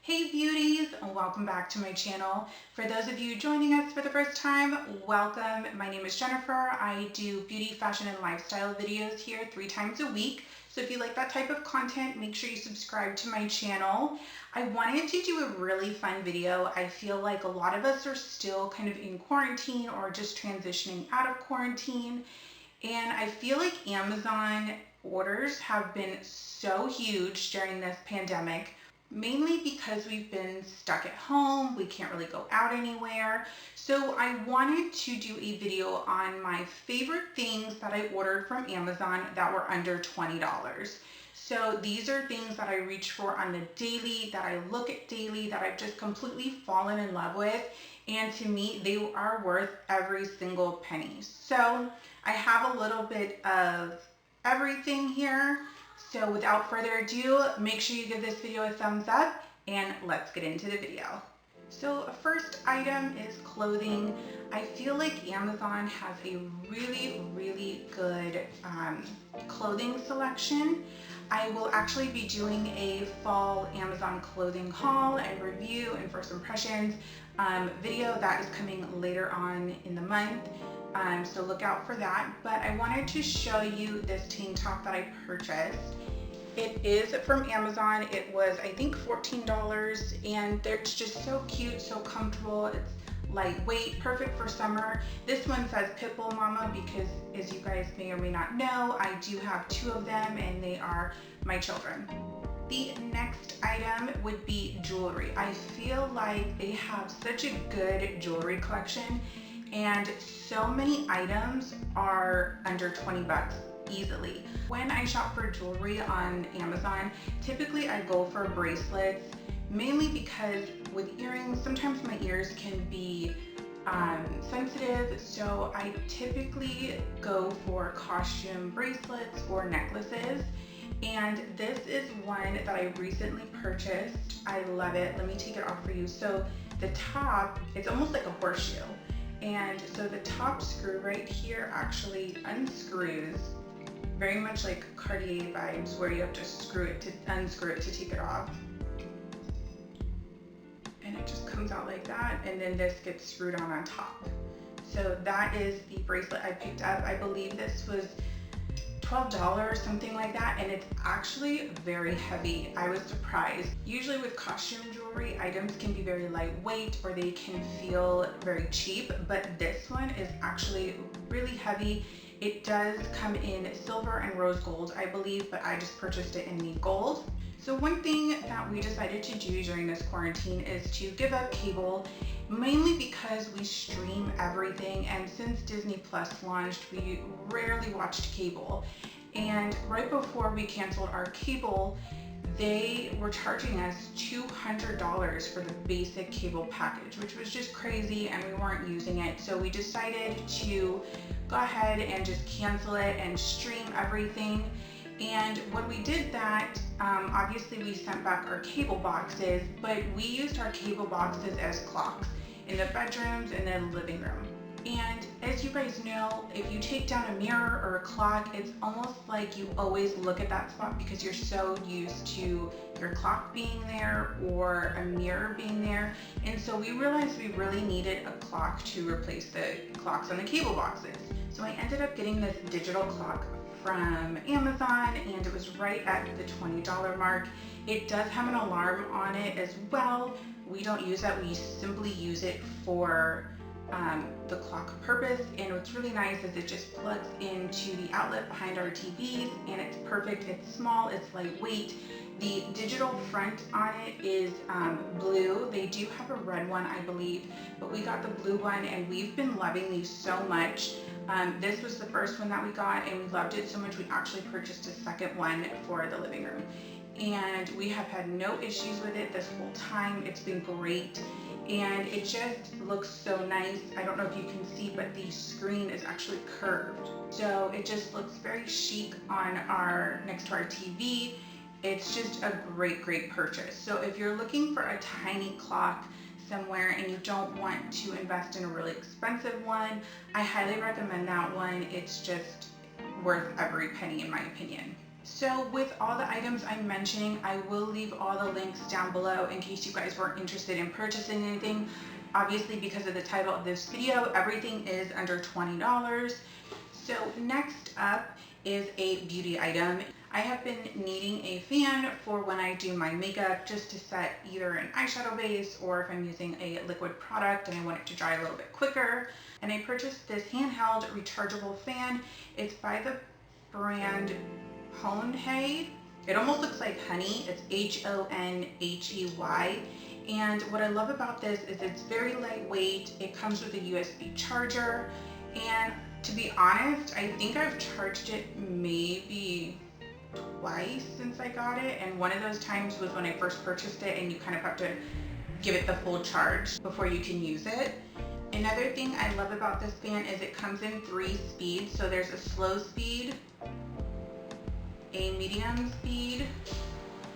Hey beauties, welcome back to my channel. For those of you joining us for the first time, welcome. My name is Jennifer. I do beauty, fashion, and lifestyle videos here 3 times a week. So if you like that type of content, make sure you subscribe to my channel. I wanted to do a really fun video. I feel like a lot of us are still kind of in quarantine or just transitioning out of quarantine. And I feel like Amazon orders have been so huge during this pandemic, mainly because we've been stuck at home. We can't really go out anywhere. So I wanted to do a video on my favorite things that I ordered from Amazon that were under $20. So these are things that I reach for on the daily, that I look at daily, that I've just completely fallen in love with. And to me, they are worth every single penny. So I have a little bit of everything here. So without further ado, make sure you give this video a thumbs up and let's get into the video. So first item is clothing. I feel like Amazon has a really good clothing selection. I will actually be doing a fall Amazon clothing haul and review and first impressions video that is coming later on in the month. So look out for that. But I wanted to show you this tank top that I purchased. It is from Amazon. It was, I think, $14, and it's just so cute, so comfortable. It's lightweight, perfect for summer. This one says Pitbull Mama because, as you guys may or may not know, I do have 2 of them and they are my children. The next item would be jewelry. I feel like they have such a good jewelry collection, and so many items are under 20 bucks easily. When I shop for jewelry on Amazon, typically I go for bracelets, mainly because with earrings, sometimes my ears can be sensitive, so I typically go for costume bracelets or necklaces. And this is one that I recently purchased. I love it. Let me take it off for you. So the top, it's almost like a horseshoe. And so the top screw right here actually unscrews, very much like Cartier vibes, where you have to screw it to unscrew it to take it off. And it just comes out like that, and then this gets screwed on top. So that is the bracelet I picked up. I believe this was $12, something like that, and it's actually very heavy. I was surprised. Usually with costume jewelry, items can be very lightweight or they can feel very cheap, but this one is actually really heavy. It does come in silver and rose gold, I believe, but I just purchased it in the gold. So one thing that we decided to do during this quarantine is to give up cable, mainly because we stream everything, and since Disney Plus launched, we rarely watched cable. And right before we canceled our cable, they were charging us $200 for the basic cable package, which was just crazy, and we weren't using it. So we decided to go ahead and just cancel it and stream everything. And when we did that, obviously we sent back our cable boxes, but we used our cable boxes as clocks in the bedrooms and then the living room. And as you guys know, if you take down a mirror or a clock, it's almost like you always look at that spot because you're so used to your clock being there or a mirror being there. And so we realized we really needed a clock to replace the clocks on the cable boxes. So I ended up getting this digital clock from Amazon, and it was right at the $20 mark. It does have an alarm on it as well. We don't use that. We simply use it for the clock purpose, and what's really nice is it just plugs into the outlet behind our TVs, and it's perfect. It's small, it's lightweight. The digital front on it is blue. They do have a red one, I believe, but we got the blue one, and we've been loving these so much. This was the first one that we got, and we loved it so much we actually purchased a second one for the living room. And we have had no issues with it this whole time. It's been great, and it just looks so nice. I don't know if you can see, but the screen is actually curved, so it just looks very chic on next to our TV. It's just a great purchase. So if you're looking for a tiny clock somewhere and you don't want to invest in a really expensive one, I highly recommend that one. It's just worth every penny in my opinion. So with all the items I'm mentioning, I will leave all the links down below in case you guys weren't interested in purchasing anything. Obviously, because of the title of this video, everything is under $20. So next up is a beauty item. I have been needing a fan for when I do my makeup, just to set either an eyeshadow base or if I'm using a liquid product and I want it to dry a little bit quicker. And I purchased this handheld rechargeable fan. It's by the brand Honey. It almost looks like honey. It's Honhey. And what I love about this is it's very lightweight. It comes with a USB charger. And to be honest, I think I've charged it maybe twice since I got it. And one of those times was when I first purchased it, and you kind of have to give it the full charge before you can use it. Another thing I love about this fan is it comes in 3 speeds. So there's a slow speed, a medium speed,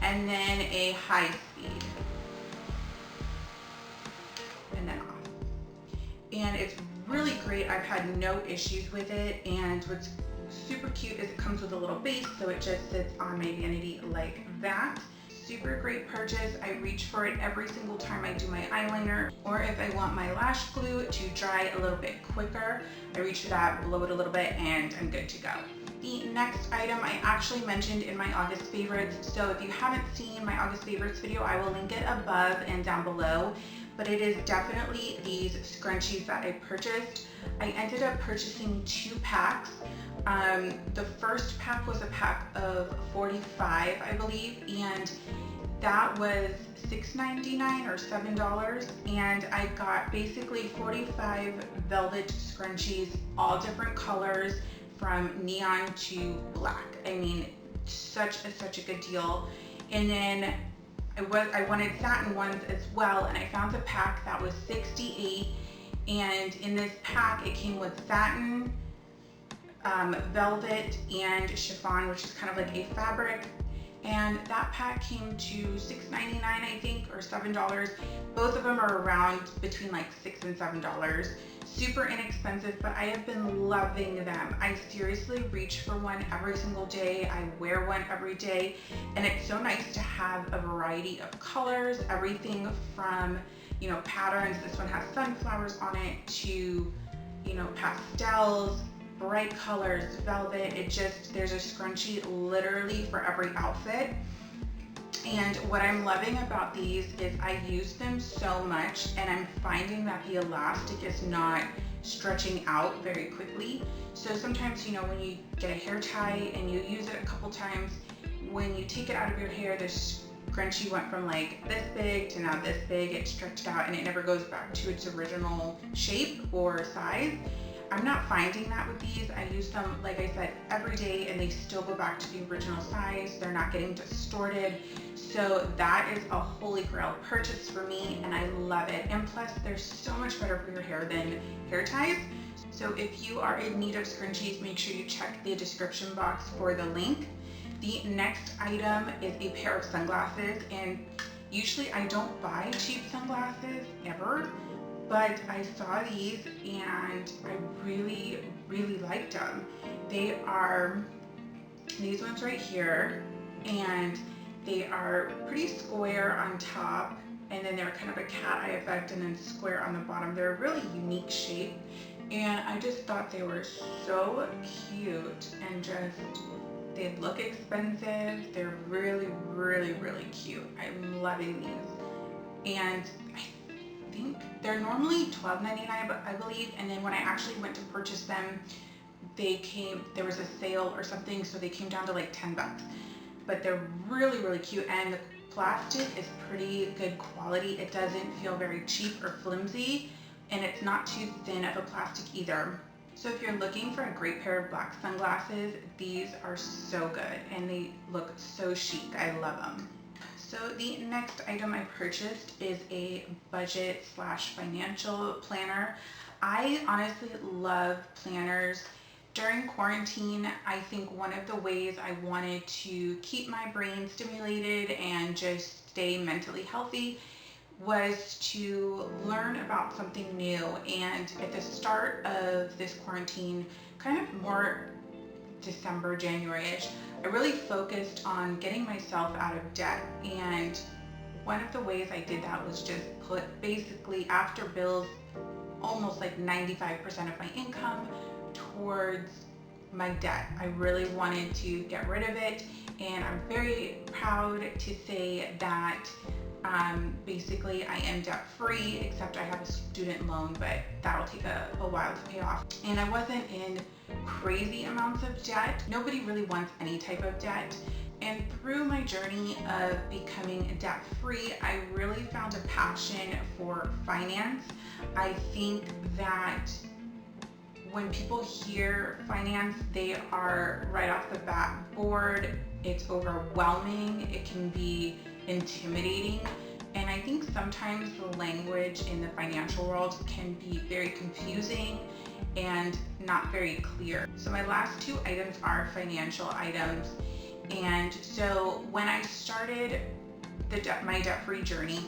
and then a high speed, and then off. And it's really great. I've had no issues with it, and what's super cute is it comes with a little base, so it just sits on my vanity like that. Super great purchase. I reach for it every single time I do my eyeliner, or if I want my lash glue to dry a little bit quicker, I reach for that, blow it a little bit, and I'm good to go. The next item I actually mentioned in my August favorites, so if you haven't seen my August favorites video, I will link it above and down below, but it is definitely these scrunchies that I purchased. I ended up purchasing 2 packs. The first pack was a pack of 45, I believe, and that was $6.99 or $7, and I got basically 45 velvet scrunchies, all different colors, from neon to black. I mean, such a good deal. And then I wanted satin ones as well, and I found a pack that was 68, and in this pack it came with satin, velvet, and chiffon, which is kind of like a fabric. And that pack came to $6.99, I think, or $7. Both of them are around between like $6 and $7. Super inexpensive, but I have been loving them. I seriously reach for one every single day. I wear one every day, and it's so nice to have a variety of colors, everything from, you know, patterns. This one has sunflowers on it, to, you know, pastels, bright colors, velvet. There's a scrunchie literally for every outfit. And what I'm loving about these is I use them so much, and I'm finding that the elastic is not stretching out very quickly. So sometimes, you know, when you get a hair tie and you use it a couple times, when you take it out of your hair, the scrunchie went from like this big to now this big. It stretched out and it never goes back to its original shape or size. I'm not finding that with these. I use them, like I said, every day, and they still go back to the original size. They're not getting distorted. So that is a holy grail purchase for me, and I love it. And plus, they're so much better for your hair than hair ties. So if you are in need of scrunchies, make sure you check the description box for the link. The next item is a pair of sunglasses, and usually I don't buy cheap sunglasses ever, but I saw these and I really liked them. They are these ones right here, and they are pretty square on top, and then they're kind of a cat eye effect, and then square on the bottom. They're a really unique shape, and I just thought they were so cute, and just, they look expensive. They're really cute. I'm loving these, and I think they're normally $12.99, I believe, and then when I actually went to purchase them, there was a sale or something, so they came down to like 10 bucks. But they're really cute, and the plastic is pretty good quality. It doesn't feel very cheap or flimsy, and it's not too thin of a plastic either. So if you're looking for a great pair of black sunglasses, these are so good, and they look so chic. I love them. So the next item I purchased is a budget / financial planner. I honestly love planners. During quarantine, I think one of the ways I wanted to keep my brain stimulated and just stay mentally healthy was to learn about something new. And at the start of this quarantine, kind of more December, January-ish, I really focused on getting myself out of debt. And one of the ways I did that was just put basically after bills almost like 95% of my income towards my debt. I really wanted to get rid of it, and I'm very proud to say that basically I am debt free, except I have a student loan, but that'll take a while to pay off. And I wasn't in crazy amounts of debt. Nobody really wants any type of debt. And through my journey of becoming debt free, I really found a passion for finance. I think that when people hear finance, they are right off the bat bored. It's overwhelming. It can be intimidating. And I think sometimes the language in the financial world can be very confusing and not very clear. So my last two items are financial items. And so when I started my debt-free journey,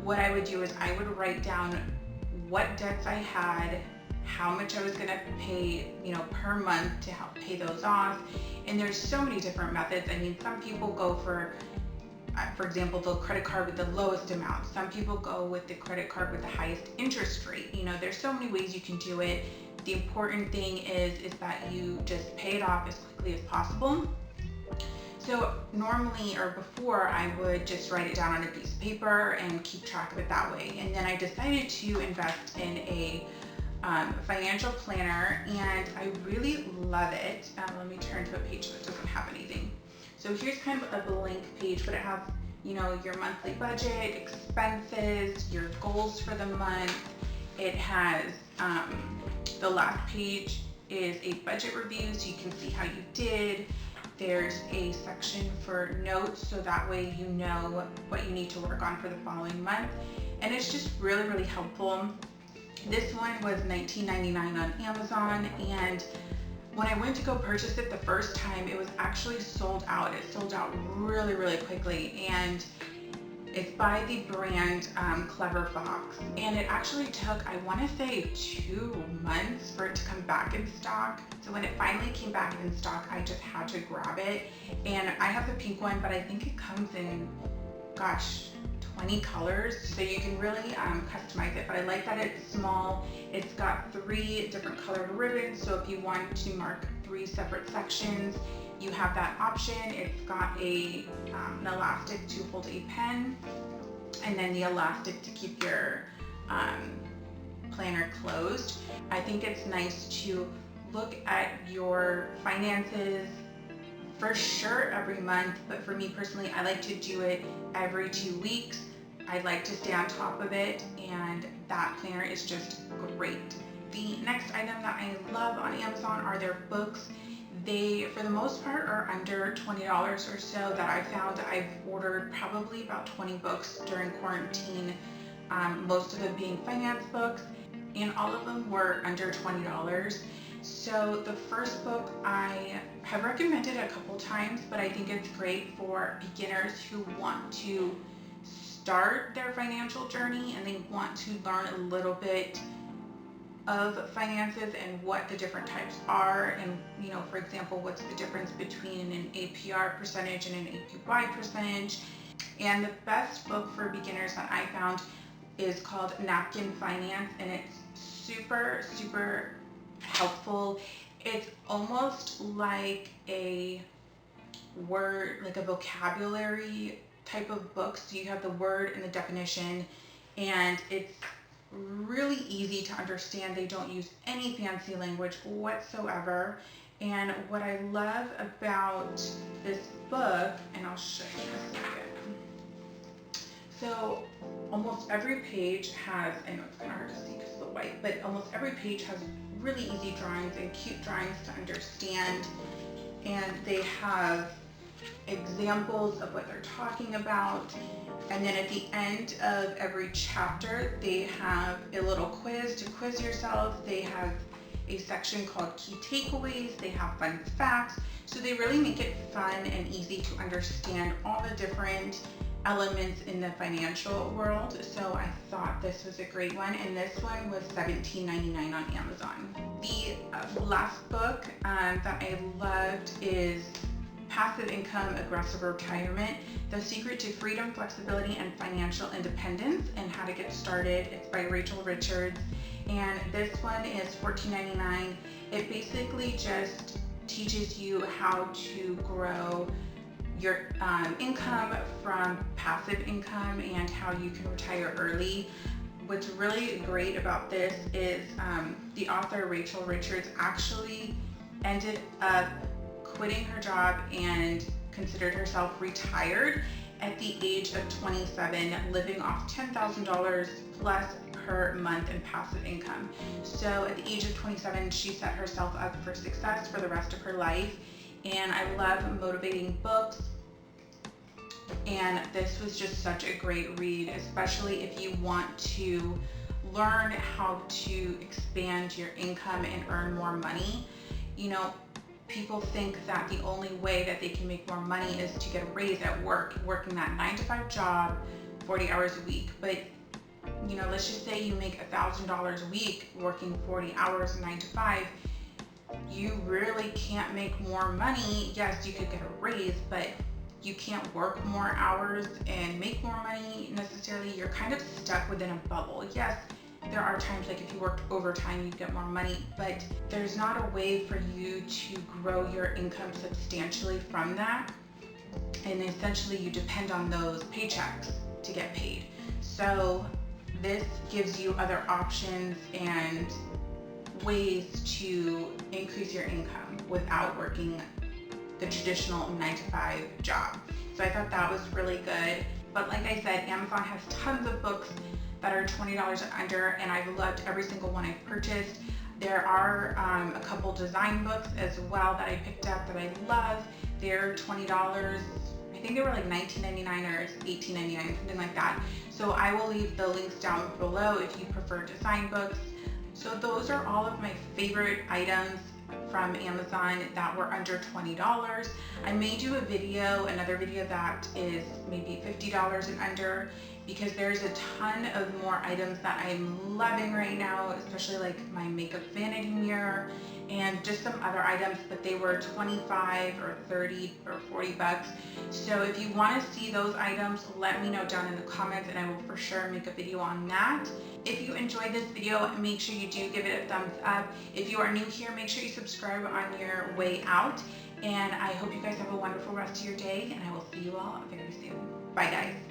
what I would do is I would write down what debts I had, how much I was going to pay, per month to help pay those off. And there's so many different methods. I mean, some people go for example, the credit card with the lowest amount. Some people go with the credit card with the highest interest rate. There's so many ways you can do it. The important thing is that you just pay it off as quickly as possible. So normally, or before, I would just write it down on a piece of paper and keep track of it that way. And then I decided to invest in a financial planner, and I really love it. Let me turn to a page that doesn't have anything. So here's kind of a blank page, but it has, your monthly budget, expenses, your goals for the month. It has, the last page is a budget review, so you can see how you did. There's a section for notes, so that way you know what you need to work on for the following month. And it's just really, really helpful. This one was $19.99 on Amazon, and when I went to go purchase it the first time, it was actually sold out. It sold out really, really quickly, and it's by the brand Clever Fox. And it actually took, I want to say, 2 months for it to come back in stock. So when it finally came back in stock, I just had to grab it. And I have the pink one, but I think it comes in, 20 colors, so you can really customize it. But I like that it's small. It's got 3 different colored ribbons, so if you want to mark 3 separate sections, you have that option. It's got an elastic to hold a pen, and then the elastic to keep your planner closed. I think it's nice to look at your finances for sure every month, but for me personally, I like to do it every 2 weeks. I like to stay on top of it, and that planner is just great. The next item that I love on Amazon are their books. They, for the most part, are under $20 or so that I found. I've ordered probably about 20 books during quarantine, most of them being finance books, and all of them were under $20. So the first book I have recommended a couple times, but I think it's great for beginners who want to start their financial journey and they want to learn a little bit of finances and what the different types are, and for example, what's the difference between an APR percentage and an APY percentage. And the best book for beginners that I found is called Napkin Finance, and it's super, super helpful. It's almost like a vocabulary type of book. So you have the word and the definition, and it's really easy to understand. They don't use any fancy language whatsoever. And what I love about this book, and I'll show you in a second. So almost every page has, I know it's kind of hard to see because of the white, but almost every page has really easy drawings and cute drawings to understand. And they have examples of what they're talking about. And then at the end of every chapter, they have a little quiz to quiz yourself. They have a section called Key Takeaways. They have fun facts. So they really make it fun and easy to understand all the different elements in the financial world. So I thought this was a great one, and this one was $17.99 on Amazon. The last book that I loved is Passive Income, Aggressive Retirement, The Secret to Freedom, Flexibility, and Financial Independence, and How to Get Started. It's by Rachel Richards, and this one is $14.99. It basically just teaches you how to grow your income from passive income and how you can retire early. What's really great about this is the author Rachel Richards actually ended up quitting her job and considered herself retired at the age of 27, living off $10,000 plus per month in passive income. So at the age of 27, she set herself up for success for the rest of her life. And I love motivating books, and this was just such a great read, especially if you want to learn how to expand your income and earn more money. You know, people think that the only way that they can make more money is to get a raise at work, working that 9-to-5 job, 40 hours a week. But you know, let's just say you make $1,000 a week working 40 hours, 9 to 5. You really can't make more money. Yes, you could get a raise, but you can't work more hours and make more money necessarily. You're kind of stuck within a bubble. Yes, there are times like if you worked overtime, you get more money, but there's not a way for you to grow your income substantially from that. And essentially you depend on those paychecks to get paid. So this gives you other options and ways to increase your income without working the traditional 9-to-5 job. So I thought that was really good. But like I said, Amazon has tons of books that are $20 and under, and I've loved every single one I've purchased. There are a couple design books as well that I picked up that I love. They're $20. I think they were like $19.99 or $18.99, something like that. So I will leave the links down below if you prefer design books. So those are all of my favorite items from Amazon that were under $20. I may do a video, another video that is maybe $50 and under, because there's a ton of more items that I'm loving right now, especially like my makeup vanity mirror and just some other items, but they were 25 or 30 or 40 bucks. So if you want to see those items, let me know down in the comments and I will for sure make a video on that. If you enjoyed this video, make sure you do give it a thumbs up. If you are new here, make sure you subscribe on your way out. And I hope you guys have a wonderful rest of your day, and I will see you all very soon. Bye guys.